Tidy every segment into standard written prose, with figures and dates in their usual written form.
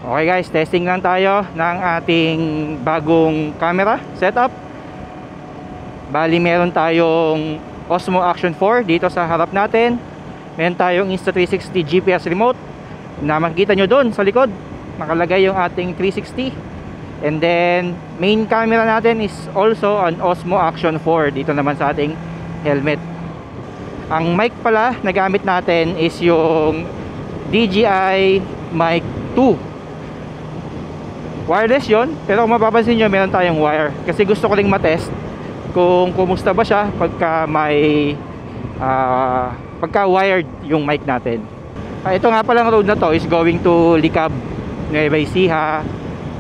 Okay guys, testing lang tayo ng ating bagong camera setup. Bali meron tayong Osmo Action 4 dito sa harap natin. Meron tayong Insta360 GPS remote na makikita nyo doon sa likod. Nakalagay yung ating 360. And then main camera natin is also an Osmo Action 4 dito naman sa ating helmet. Ang mic pala na gamit natin is yung DJI Mic 2. Wireless yon, pero kung mapapansin nyo meron tayong wire kasi gusto ko ring matest kung kumusta ba siya pagka may pagka wired yung mic natin. Ito nga palang road na to is going to Licab, Nueva Ecija.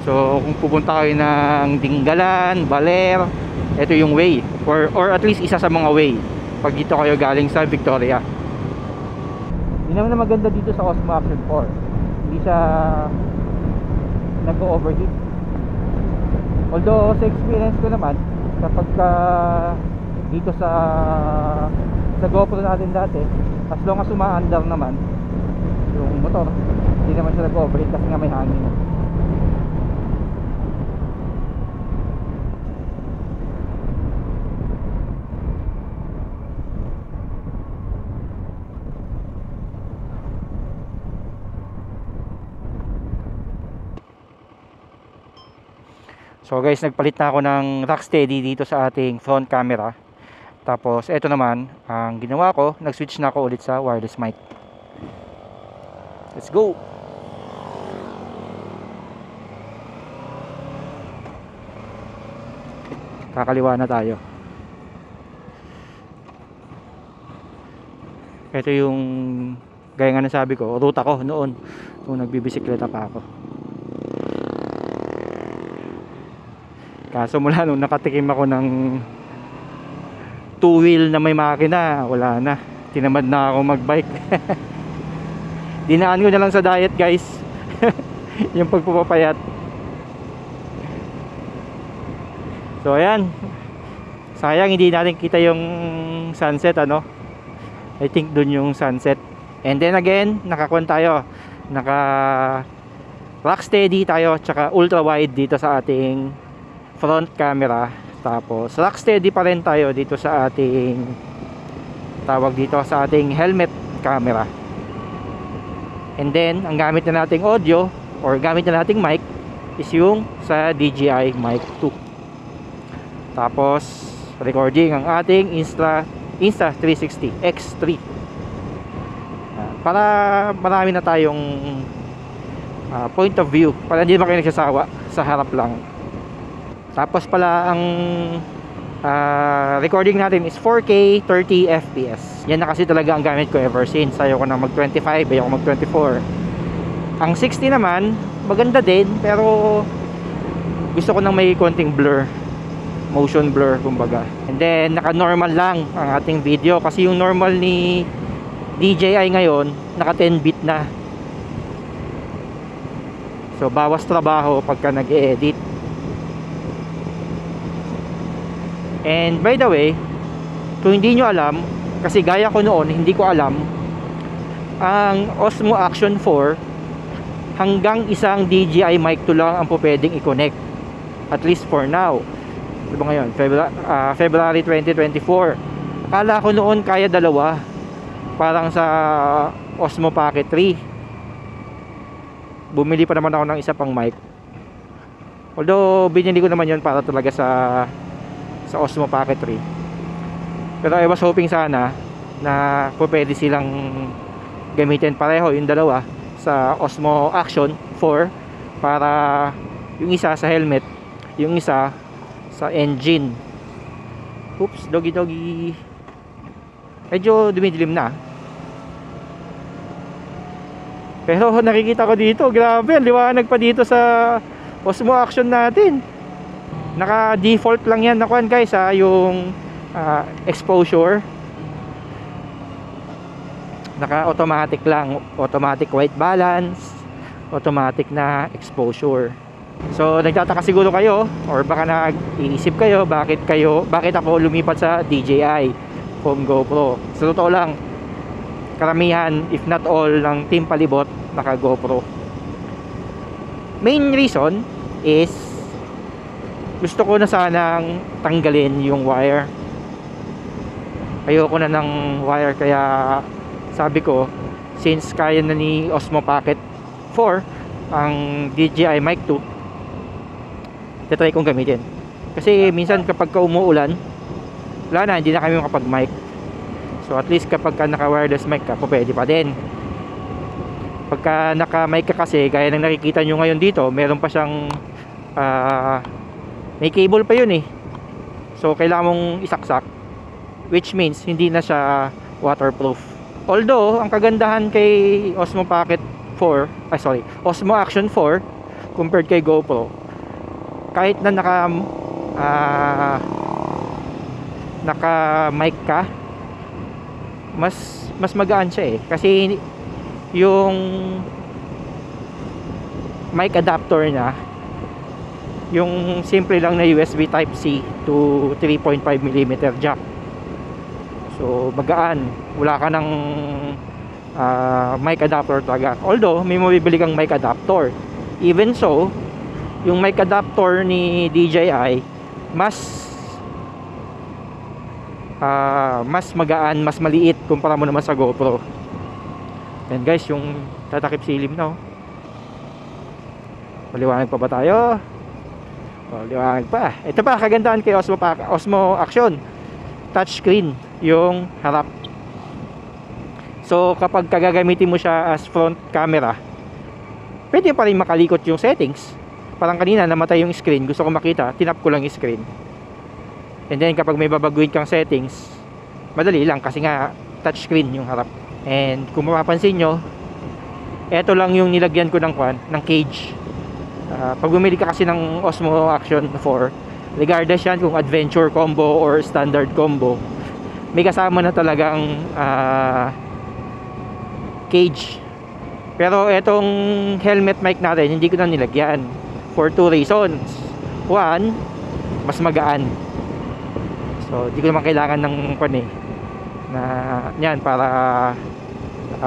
So kung pupunta kayo ng Dingalan, Baler, ito yung way or at least isa sa mga way pag dito kayo galing sa Victoria. Yun naman na maganda dito sa Osmo Action 4, hindi siya nag-overheat. Although sa experience ko naman kapag dito sa GoPro natin dati, as long as umaandar naman yung motor, hindi naman siya nag-overheat kasi nga may hangin. So guys, nagpalit na ako ng Rocksteady dito sa ating front camera. Tapos eto naman, ang ginawa ko, nag-switch na ako ulit sa wireless mic. Let's go! Kakaliwa na tayo. Ito yung gaya nga nasabi ko, ruta ko noon nung nagbibisikleta pa ako. Kaso mula nung nakatikim ako ng two wheel na may makina, wala na, tinamad na ako magbike. Dinaan ko na lang sa diet guys. Yung pagpapapayat. So ayan, sayang hindi natin kita yung sunset, ano. I think dun yung sunset. And then again, nakakuan tayo, naka Rocksteady tayo, tsaka ultra wide dito sa ating front camera. Tapos Rocksteady pa rin tayo dito sa ating tawag dito sa ating helmet camera. And then ang gamit na nating audio or gamit na nating mic is yung sa DJI Mic 2. Tapos recording ang ating Insta360 X3. Para marami na tayong point of view, para hindi naman kayo nagsasawa sa harap lang. Tapos pala ang recording natin is 4K 30 FPS. Yan na kasi talaga ang gamit ko ever since. Ayoko na mag 25, ayoko mag 24. Ang 60 naman maganda din, pero gusto ko nang may konting blur, motion blur kumbaga. And then naka normal lang ang ating video kasi yung normal ni DJI ngayon naka 10 bit na. So bawas trabaho pagka nag-e-edit. And by the way, kung hindi nyo alam, kasi gaya ko noon, hindi ko alam, ang Osmo Action 4 hanggang isang DJI Mic 2 lang ang pwedeng i-connect, at least for now. Diba ngayon, February 2024. Akala ko noon kaya dalawa, parang sa Osmo Pocket 3. Bumili pa naman ako ng isa pang mic, although binili ko naman yun para talaga sa Osmo Pocket 3. Pero I was hoping sana na pwede silang gamitin pareho yung dalawa sa Osmo Action 4, para yung isa sa helmet, yung isa sa engine. Oops, doggy doggy. Medyo dumidilim na, pero nakikita ko dito, grabe, liwanag pa dito sa Osmo Action natin. Naka default lang yan na kuan guys, yung exposure naka automatic lang, automatic white balance, automatic na exposure. So nagtataka siguro kayo, or baka nag-iisip kayo bakit ako lumipat sa DJI from GoPro. Sa totoo lang, karamihan if not all ng team palibot naka GoPro. Main reason is gusto ko na sanang tanggalin yung wire. Ayoko na ng wire, kaya sabi ko, since kaya na ni Osmo Pocket 4 ang DJI Mic 2, tatry kong gamitin. Kasi minsan kapag umuulan, wala na, hindi na kami makapag mic. So at least kapag naka wireless mic ka, pwede pa din. Pagka naka mic ka kasi, gaya ng nakikita nyo ngayon dito, meron pa siyang may cable pa yun eh. So kailangan mong isaksak, which means hindi na siya waterproof. Although ang kagandahan kay Osmo Pocket 4, Osmo Action 4 compared kay GoPro, kahit na naka mic ka, mas magaan siya eh. Kasi yung mic adapter niya, yung simple lang na USB Type-C to 3.5mm jack. So magaan, wala ka ng mic adapter talaga. Although may mabibili kang mic adapter. Even so, yung mic adapter ni DJI mas magaan, mas maliit kumpara mo naman sa GoPro. Yan guys, yung tatakip silim na oh. Maliwanag pa ba tayo? Liwanag pa. Ito pa kagandahan kay Osmo Action, touchscreen yung harap. So kapag gagamitin mo siya as front camera, pwede pa rin makalikot yung settings. Parang kanina namatay yung screen, gusto ko makita, tinap ko lang yung screen. And then kapag may babaguhin kang settings, madali lang kasi nga touchscreen yung harap. And kung mapapansin nyo, eto lang yung nilagyan ko ng cage. Pag bumili ka kasi ng Osmo Action 4, regardless yan kung adventure combo or standard combo, may kasama na talagang cage. Pero etong helmet mic natin, hindi ko na nilagyan for two reasons. One, mas magaan. So hindi ko naman kailangan ng na yan para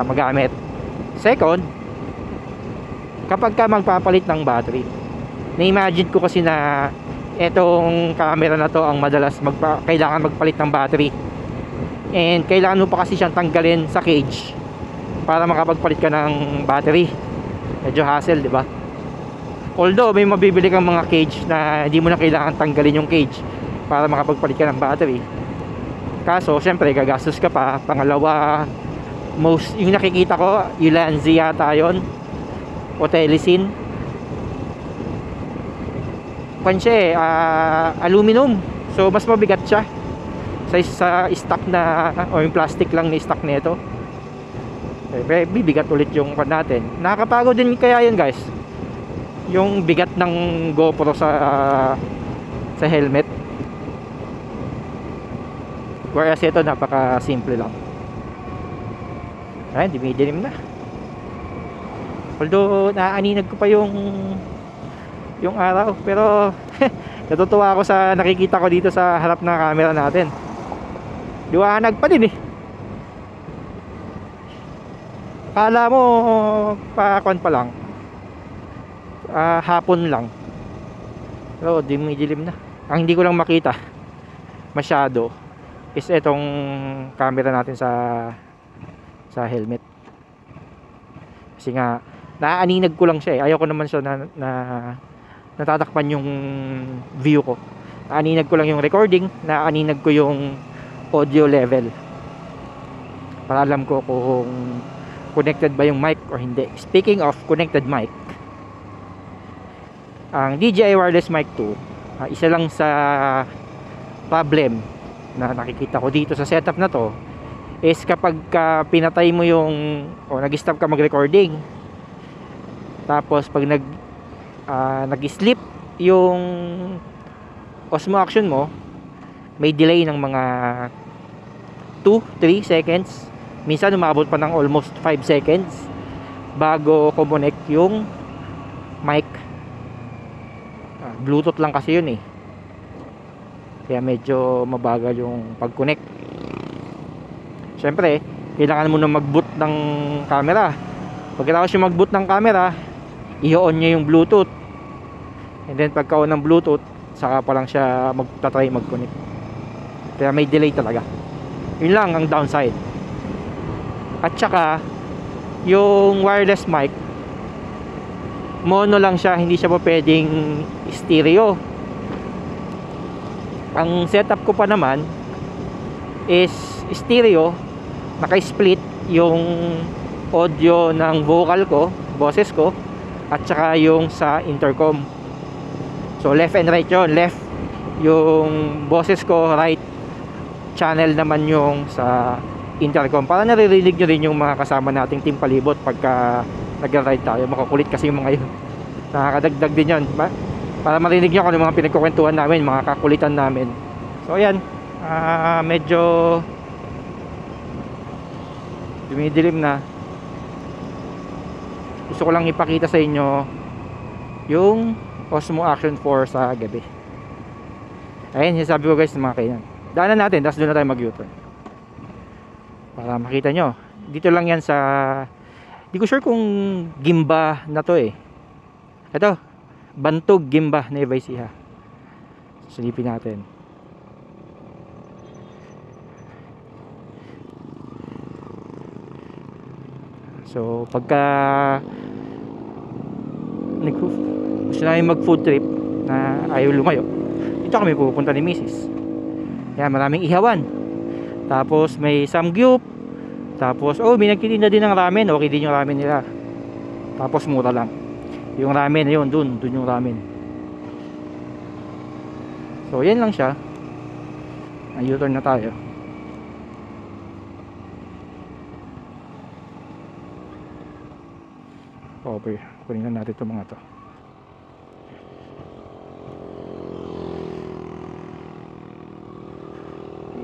magamit. Second, kapag ka magpapalit ng battery, na-imagine ko kasi na etong camera na to ang madalas kailangan magpalit ng battery. And kailangan mo pa kasi siyang tanggalin sa cage para makapagpalit ka ng battery. Medyo hassle, di ba? Although may mabibili kang mga cage na hindi mo na kailangan tanggalin yung cage para makapagpalit ka ng battery. Kaso syempre gagastos ka pa. Pangalawa, yung nakikita ko, Ulanzi yata yun o Telesin, aluminum. So mas mabigat siya sa stock na, o yung plastic lang na stock nito. Bibigat ulit yung natin. Nakakapagod din kaya yun guys, yung bigat ng GoPro sa helmet. Whereas ito napaka simple lang. Ay, dimidilim na. Although naaaninag ko pa yung araw, pero natutuwa ako sa nakikita ko dito sa harap ng camera natin. Liwanag pa din eh. Akala mo pakwan pa lang, hapon lang, pero dimidilim na. Ang hindi ko lang makita masyado is etong camera natin sa helmet. Kasi nga naaaninag ko lang siya eh. Ayaw ko naman siya na natatakpan yung view ko. Naaninag ko lang yung recording, naaninag ko yung audio level para alam ko kung connected ba yung mic or hindi. Speaking of connected mic, ang DJI Wireless Mic 2, isa lang sa problem na nakikita ko dito sa setup na to is kapag pinatay mo yung o nag-stop ka mag-recording, tapos pag nag-sleep yung Osmo Action mo, may delay ng mga 2-3 seconds, minsan umabot pa ng almost 5 seconds bago connect yung mic. Bluetooth lang kasi yun eh, kaya medyo mabagal yung pag-connect. Siyempre, kailangan mo na mag-boot ng camera. Pagkatapos yung mag-boot ng camera, i-on niya yung Bluetooth, and then pagka on ng Bluetooth saka pa lang siya magta-try mag-connect. Kaya may delay talaga. Yun lang ang downside. At saka yung wireless mic, mono lang siya, hindi siya po pwedeng stereo. Ang setup ko pa naman is stereo, naka-split yung audio ng vocal ko, boses ko, at saka yung sa intercom. So left and right yun. Left yung boses ko, right channel naman yung sa intercom, para naririnig nyo rin yung mga kasama nating team palibot pagka nag-ride tayo. Makukulit kasi yung mga yun, nakakadagdag din yun para marinig nyo kung ano mga pinagkukwentuhan namin, mga kakulitan namin. So ayan, medyo dumidilim na. Gusto ko lang ipakita sa inyo yung Osmo Action 4 sa gabi. Ayun, sabi ko guys, mga kainan, daanan natin, tapos doon na tayo mag-U-turn para makita nyo. Dito lang yan sa, di ko sure kung Gimba na to eh. Ito, Bantog Gimba, Nueva Ecija. Silipin natin. So pagka gusto namin mag food trip na ayaw lumayo, dito kami pupunta ni Mrs. Yan, maraming ihawan, tapos may samgyup, tapos may nagtitinda din ng ramen. Okay din yung ramen nila, tapos mura lang yung ramen na yun. Dun yung ramen. So yan lang siya. U-turn na tayo. Okay, kunin na natin itong mga to.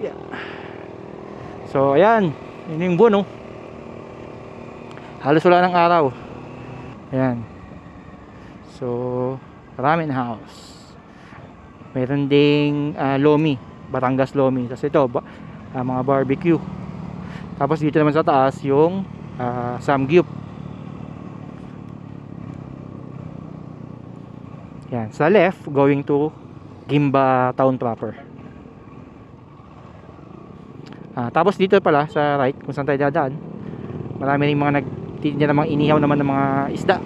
Yeah. So ayan, yun yung buwan, oh. Halos wala ng araw. Ayan. So Ramen House. Meron ding Lomi, Batangas Lomi. Tapos ito mga barbecue. Tapos dito naman sa taas yung Samgyup. Yan, sa left going to Gimba town proper. Tapos dito pala sa right, kung saan tayo dadaan, marami ring mga nagtitinda ng mga inihaw naman ng mga isda.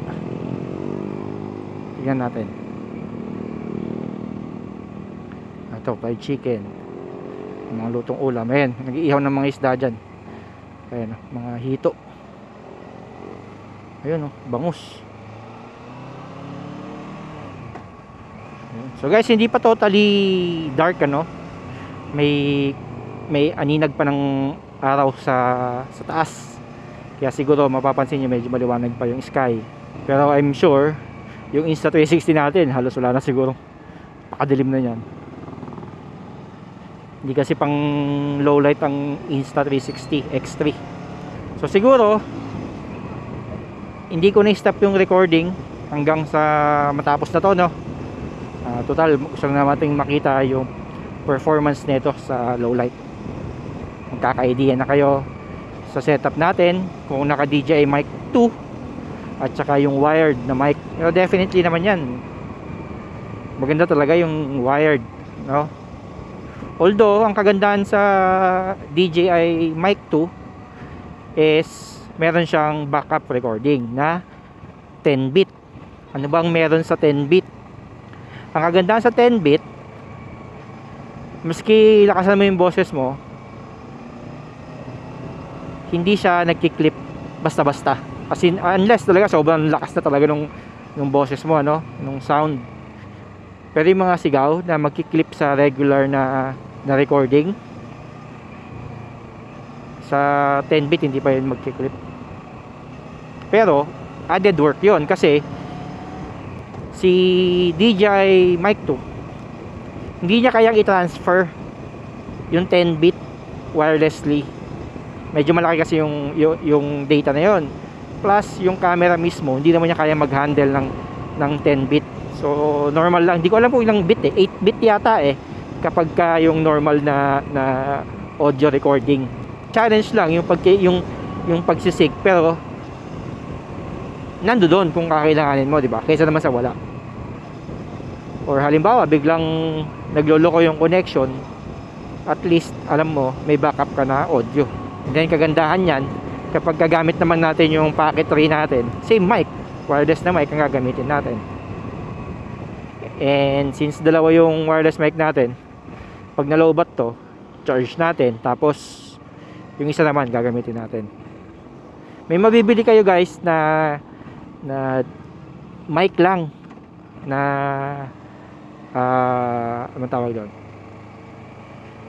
Tingnan natin. Ito, fried chicken, mga lutong ulam. Ayan, nag-iihaw ng mga isda dyan. Ayan, mga hito. Ayun, bangus. Ayan. So guys, hindi pa totally dark, ano. May aninag pa ng araw sa taas, kaya siguro mapapansin nyo medyo maliwanag pa yung sky. Pero I'm sure yung Insta360 natin halos wala na siguro, pakadilim na yan. Hindi kasi pang low light ang Insta360 X3. So siguro hindi ko na-stop yung recording hanggang sa matapos na to, no. Total gusto na natin makita yung performance nito sa low light. Magkaka-idea na kayo sa setup natin kung naka DJI mic 2 at saka yung wired na mic. Pero definitely naman yan, maganda talaga yung wired, no? Although ang kagandahan sa DJI mic 2 is meron siyang backup recording na 10-bit. Ano bang meron sa 10-bit? Ang kagandahan sa 10-bit, maski lakasan mo yung boses mo, hindi siya nagki-clip basta-basta. Kasi unless talaga sobrang lakas na talaga nung boses mo, ano, nung sound. Pero yung mga sigaw na magki-clip sa regular na recording, sa 10-bit hindi pa yun magki-clip. Pero added work yun kasi si DJI Mic 2 hindi niya kayang i-transfer yung 10-bit wirelessly. Medyo malaki kasi yung data na yon. Plus yung camera mismo hindi naman niya kaya mag-handle ng 10-bit. So normal lang, hindi ko alam kung ilang bit 8-bit yata kapag ka yung normal na audio recording. Challenge lang yung pagsisig, pero nando doon kung kakailanganin mo, di ba? Kaysa naman sa wala. Or halimbawa, biglang nagloloko yung connection, at least, alam mo, may backup ka na audio. And then, kagandahan yan, kapag gagamit naman natin yung packet tray natin, same mic, wireless na mic ang gagamitin natin. And since dalawa yung wireless mic natin, pag nalobat to, charge natin, tapos yung isa naman gagamitin natin. May mabibili kayo guys na mic lang na anong tawag doon,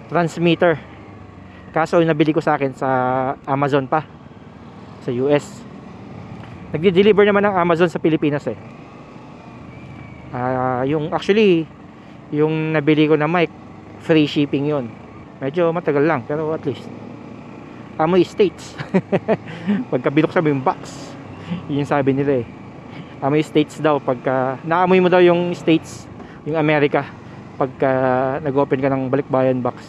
transmitter. Kaso yung nabili ko sa akin sa Amazon pa, sa US. Nagde-deliver naman ng Amazon sa Pilipinas eh. Yung actually yung nabili ko na mic, free shipping yun. Medyo matagal lang, pero at least amoy States. Pagka binuksan mo yung box, yun yung sabi nila eh, amoy States daw. Pagka naamoy mo daw yung States, yung America, pagka nag-open ka ng balikbayan box.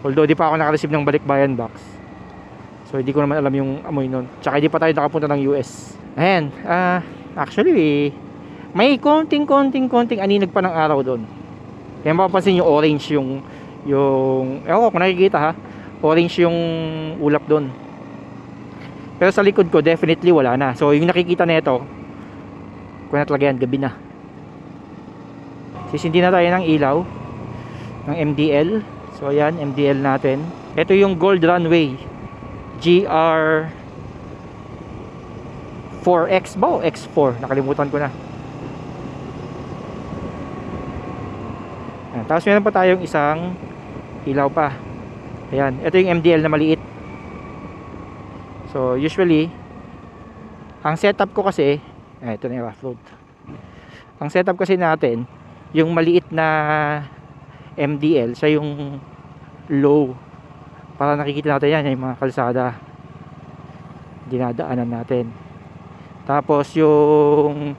Although di pa ako naka-receive ng balikbayan box, so hindi ko naman alam yung amoy nun. Tsaka hindi pa tayo nakapunta ng US. Ayan, actually may konting aninag pa ng araw doon. Kaya mapapansin yung orange yung ewan ko kung nakikita ha, orange yung ulap doon. Pero sa likod ko definitely wala na. So yung nakikita na ito, kung na talaga yan, gabi na. Sisindi na tayo ng ilaw ng MDL. So ayan, MDL natin. Ito yung Gold Runway GR 4X ba o X4? Nakalimutan ko na. Ayan, tapos meron pa tayong isang ilaw pa. Ayan, ito yung MDL na maliit. So usually ang setup ko kasi, ito na yung rough road. Ang setup kasi natin, yung maliit na MDL, siya yung low, para nakikita natin yan, yung mga kalsada dinadaanan natin. Tapos yung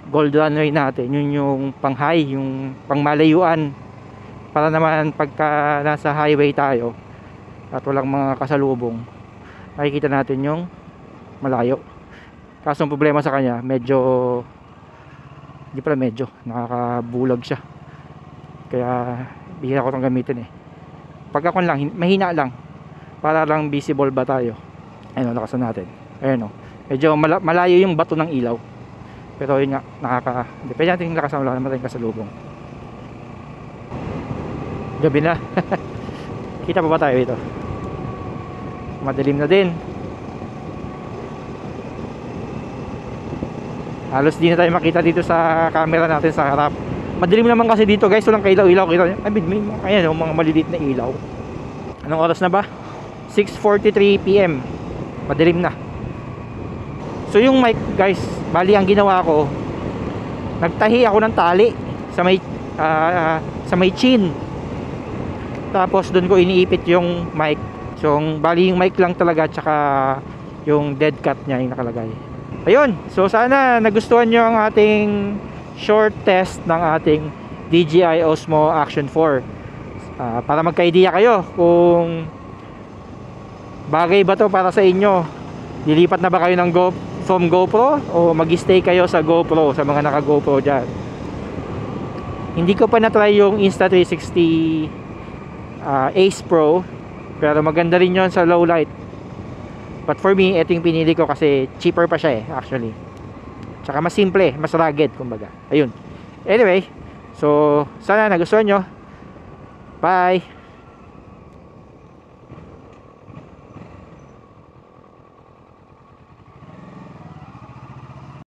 Gold Runway natin, yun yung pang high, yung pang malayuan, para naman pagka nasa highway tayo at walang mga kasalubong, makikita natin yung malayo. Kaso ang problema sa kanya, medyo nakakabulag siya, kaya bihira ko itong gamitin eh. Pagka kun lang, mahina lang, para lang visible ba tayo. Ayun, lakasan natin. Ayun o, medyo malayo yung bato ng ilaw, pero yun nga, depende natin yung lakasan, wala naman tayong kasalubong. Gabi na. Kita pa ba tayo dito? Madilim na din. Halos di na tayo makita dito sa camera natin sa harap. Madilim naman kasi dito guys, walang kailaw-ilaw. Kita nyo, may mga maliliit na ilaw. Anong oras na ba? 6:43 PM. Madilim na. So yung mic guys, bali ang ginawa ko, nagtahi ako ng tali sa may chin. Tapos doon ko iniipit yung mic. So bali yung mic lang talaga, tsaka yung dead cat niya yung nakalagay. Ayun, so sana nagustuhan nyo ang ating short test ng ating DJI Osmo Action 4. Para magka-idea kayo kung bagay ba to para sa inyo. Dilipat na ba kayo ng from GoPro o mag-stay kayo sa GoPro, sa mga naka GoPro dyan. Hindi ko pa na-try yung Insta360 Ace Pro, pero maganda rin yon sa low light. But for me, ito yung pinili ko kasi cheaper pa siya actually. Tsaka mas simple, mas rugged kumbaga. Ayun. Anyway, so sana nagustuhan nyo. Bye!